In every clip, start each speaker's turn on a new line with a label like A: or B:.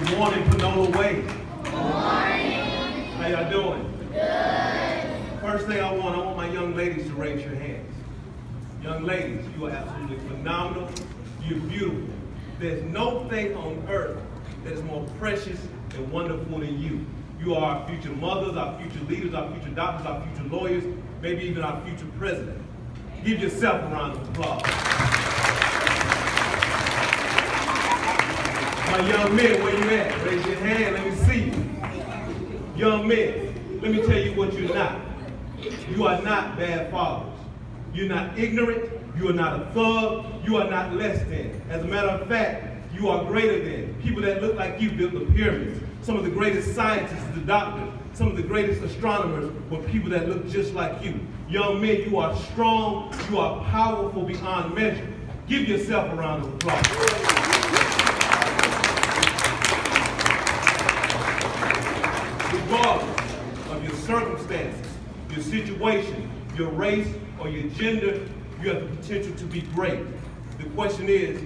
A: Good morning, Panola Way.
B: Good morning.
A: How y'all doing?
B: Good.
A: First thing I want my young ladies to raise your hands. Young ladies, you are absolutely phenomenal. You're beautiful. There's no thing on earth that is more precious and wonderful than you. You are our future mothers, our future leaders, our future doctors, our future lawyers, maybe even our future president. Give yourself a round of applause. My young men, where you at? Raise your hand, let me see you. Young men, let me tell you what you're not. You are not bad fathers. You're not ignorant. You are not a thug. You are not less than. As a matter of fact, you are greater than. People that look like you built the pyramids. Some of the greatest scientists, the doctors, some of the greatest astronomers were people that look just like you. Young men, you are strong. You are powerful beyond measure. Give yourself a round of applause. Regardless of your circumstances, your situation, your race, or your gender, you have the potential to be great. The question is,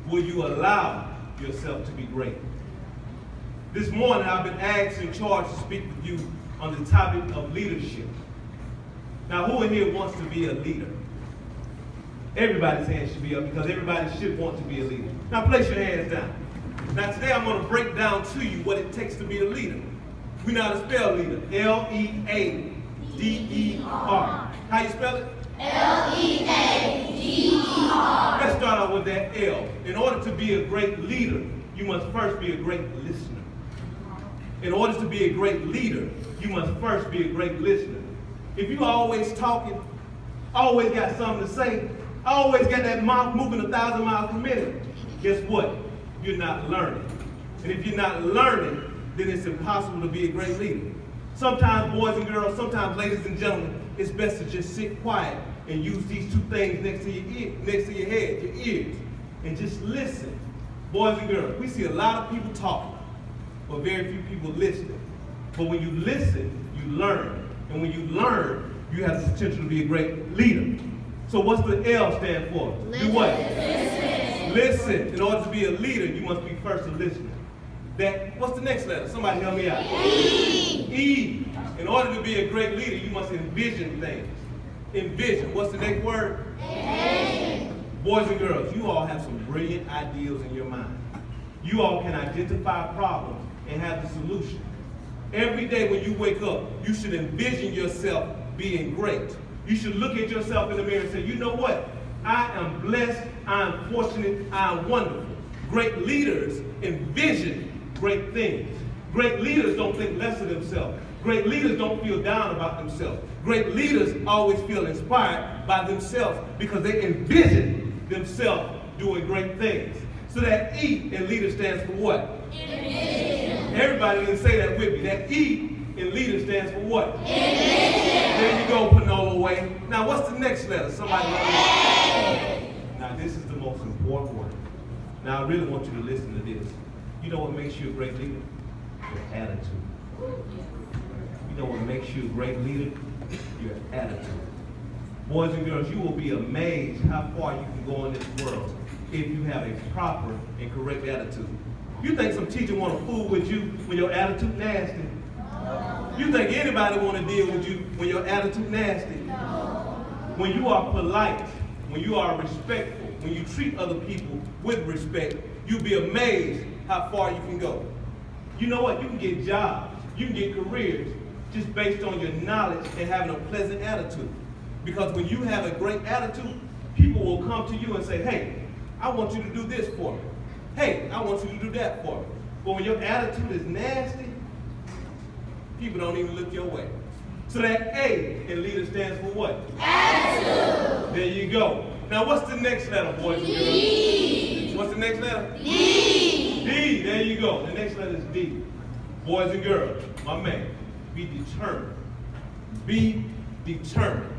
A: will you allow yourself to be great? This morning, I've been asked and charged to speak with you on the topic of leadership. Now, who in here wants to be a leader? Everybody's hand should be up because everybody should want to be a leader. Now, place your hands down. Now, today I'm going to break down to you what it takes to be a leader. We know how to spell leader. L-E-A-D-E-R. How you spell it?
B: L-E-A-D-E-R.
A: Let's start out with that L. In order to be a great leader, you must first be a great listener. In order to be a great leader, you must first be a great listener. If you always talking, always got something to say, always got that mouth moving 1,000 miles per minute, guess what? You're not learning. And if you're not learning, then it's impossible to be a great leader. Sometimes, boys and girls, sometimes, ladies and gentlemen, it's best to just sit quiet and use these two things next to your head, your ears, and just listen. Boys and girls, we see a lot of people talking, but very few people listening. But when you listen, you learn. And when you learn, you have the potential to be a great leader. So what's the L stand for?
B: Listen.
A: Do what?
B: Listen.
A: Listen. In order to be a leader, you must be first a listener. What's the next letter? Somebody help me out.
B: E.
A: E. In order to be a great leader, you must envision things. Envision. What's the next word?
B: Envision.
A: Boys and girls, you all have some brilliant ideas in your mind. You all can identify problems and have the solution. Every day when you wake up, you should envision yourself being great. You should look at yourself in the mirror and say, you know what? I am blessed, I am fortunate, I am wonderful. Great leaders envision great things. Great leaders don't think less of themselves. Great leaders don't feel down about themselves. Great leaders always feel inspired by themselves because they envision themselves doing great things. So that E in leader stands for what?
B: Envision.
A: Everybody can say that with me. That E in leader stands for what?
B: Envision.
A: There you go, Panola Way. Now what's the next letter? Somebody let me know. Now this is the most important one. Now I really want you to listen to this. You know what makes you a great leader? Your attitude. You know what makes you a great leader? Your attitude. Boys and girls, you will be amazed how far you can go in this world if you have a proper and correct attitude. You think some teacher want to fool with you when your attitude nasty?
B: No.
A: You think anybody want to deal with you when your attitude nasty?
B: No.
A: When you are polite, when you are respectful, when you treat other people with respect, you'll be amazed how far you can go. You know what? You can get jobs, you can get careers just based on your knowledge and having a pleasant attitude. Because when you have a great attitude, people will come to you and say, hey, I want you to do this for me. Hey, I want you to do that for me. But when your attitude is nasty, people don't even look your way. So that A in leader stands for what?
B: Attitude.
A: There you go. Now what's the next letter, boys and girls?
B: D.
A: What's the next letter?
B: D.
A: D, there you go. The next letter is D. Boys and girls, my man, be determined. Be determined.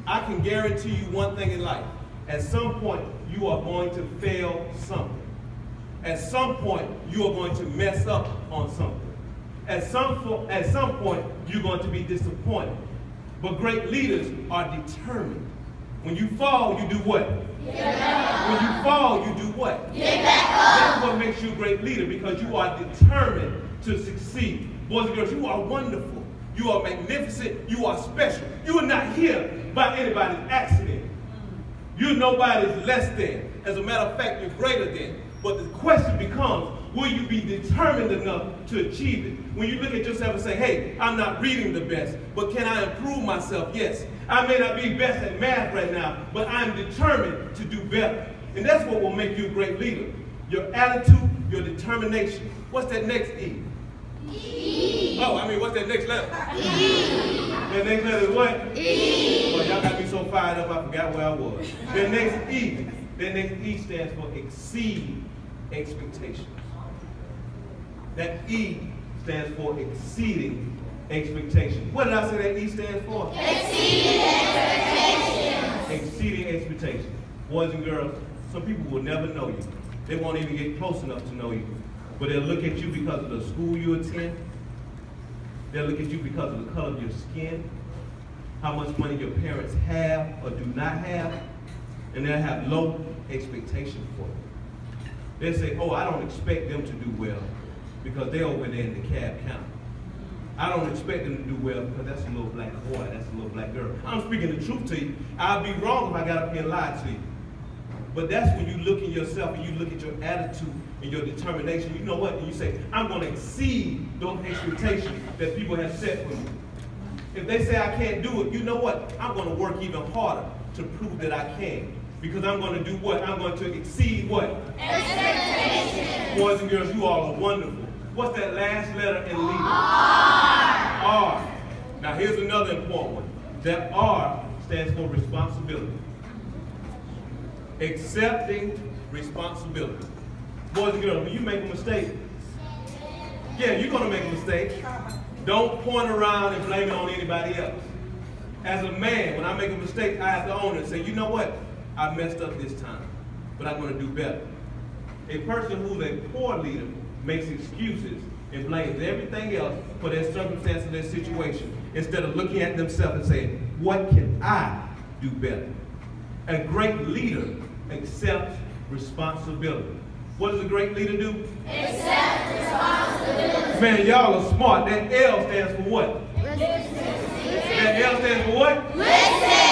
A: I can guarantee you one thing in life. At some point, you are going to fail something. At some point, you are going to mess up on something. At some point, you're going to be disappointed. But great leaders are determined. When you fall, you do what?
B: Get back up.
A: When you fall, you do what?
B: Get back up.
A: That's what makes you a great leader because you are determined to succeed. Boys and girls, you are wonderful. You are magnificent. You are special. You are not here by anybody's accident. You're nobody's less than. As a matter of fact, you're greater than. But the question becomes, will you be determined enough to achieve it? When you look at yourself and say, hey, I'm not reading the best, but can I improve myself? Yes. I may not be best at math right now, but I'm determined to do better. And that's what will make you a great leader. Your attitude, your determination. What's that next E?
B: E.
A: Oh, I mean, what's that next letter?
B: E.
A: That next letter is what?
B: E.
A: Well, y'all got me so fired up, I forgot where I was. That next E stands for exceed expectations. That E stands for exceeding expectations. What did I say that E stands for?
B: Exceeding expectations.
A: Exceeding expectations. Boys and girls, some people will never know you. They won't even get close enough to know you. But they'll look at you because of the school you attend. They'll look at you because of the color of your skin, how much money your parents have or do not have, and they'll have low expectations for you. They'll say, oh, I don't expect them to do well because they're over there in the cab counter. I don't expect them to do well because that's a little black boy, that's a little black girl. I'm speaking the truth to you. I'd be wrong if I got up here and lied to you. But that's when you look in yourself and you look at your attitude and your determination. You know what? And you say, I'm going to exceed those expectations that people have set for me. If they say I can't do it, you know what? I'm going to work even harder to prove that I can. Because I'm going to do what? I'm going to exceed what?
B: Expectations.
A: Boys and girls, you all are wonderful. What's that last letter in leader?
B: R.
A: R. Now here's another important one. That R stands for responsibility. Accepting responsibility. Boys and girls, when you make a mistake, yeah, you're going to make a mistake. Don't point around and blame it on anybody else. As a man, when I make a mistake, I have to own it and say, you know what? I messed up this time, but I'm going to do better. A person who's a poor leader makes excuses and blames everything else for their circumstance and their situation instead of looking at themselves and saying, what can I do better? A great leader accepts responsibility. What does a great leader do?
B: Accept responsibility.
A: Man, y'all are smart. That L stands for what? That L stands for what?
B: Listen.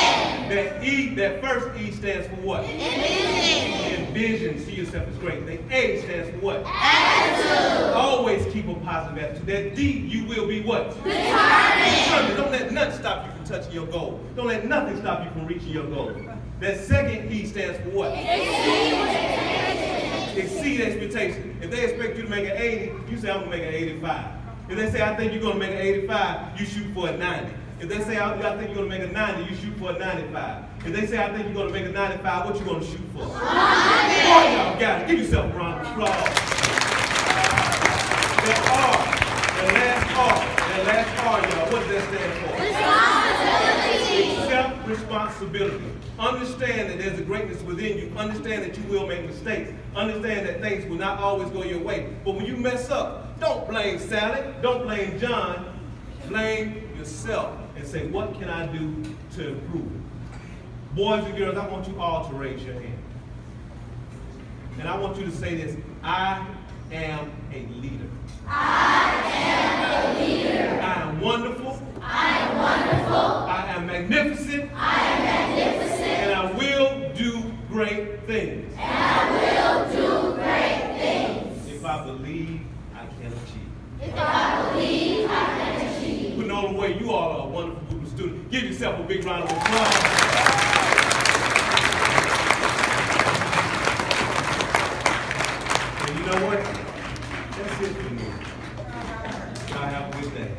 A: That E, that first E stands for what?
B: Envision.
A: Envision. See yourself as great. The A stands for what?
B: Attitude.
A: Always keep a positive attitude. That D, you will be what?
B: Determined.
A: Don't let nothing stop you from touching your goal. Don't let nothing stop you from reaching your goal. That second E stands for what? Exceed expectations. If they expect you to make an 80, you say, I'm going to make an 85. If they say, I think you're going to make an 85, you shoot for a 90. If they say, I think you're going to make a 90, you shoot for a 95. If they say, I think you're going to make a 95, what you going to shoot for? 100. Oh, y'all got it. Give yourself a round of applause. That last R, y'all, what does that stand for?
B: Responsibility.
A: Accept responsibility. Understand that there's a greatness within you. Understand that you will make mistakes. Understand that things will not always go your way. But when you mess up, don't blame Sally. Don't blame John. Blame yourself and say, what can I do to improve it? Boys and girls, I want you all to raise your hand. And I want you to say this, I am a leader.
B: I am a leader.
A: I am wonderful.
B: I am wonderful.
A: I am magnificent.
B: I am magnificent.
A: And I will do great things.
B: And I will do great things.
A: If I believe, I can achieve.
B: If I believe, I can achieve.
A: Putting all the way, you all are a wonderful group of students. Give yourself a big round of applause. And you know what? That's it for me. Y'all have a good day.